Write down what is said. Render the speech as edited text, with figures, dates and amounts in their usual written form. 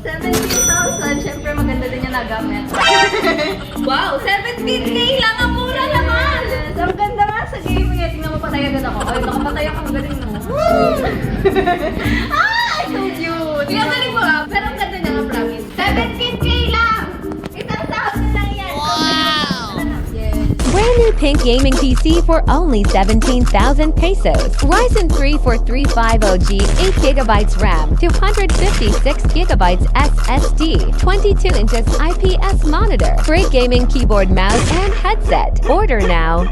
17,000. Siyempre, maganda din yung nagamit. Wow! 17K lang! Ang mura naman! Yes, ang ganda nga sa gaming. Tingnan mo, patay agad ako. Ay, nakapatay ako. Ang galing, no? Ah! I told you! Di ang galing mo, ah. Pero ang ganda niya nga, promise. 17K lang! Isang sahod na lang yan. Wow! Yes. Brand new pink gaming PC for only 17,000 pesos. Ryzen 3 4350G, 8GB RAM, 256GB SSD, 22 inches IPS monitor, great gaming keyboard, mouse, and headset. Order now.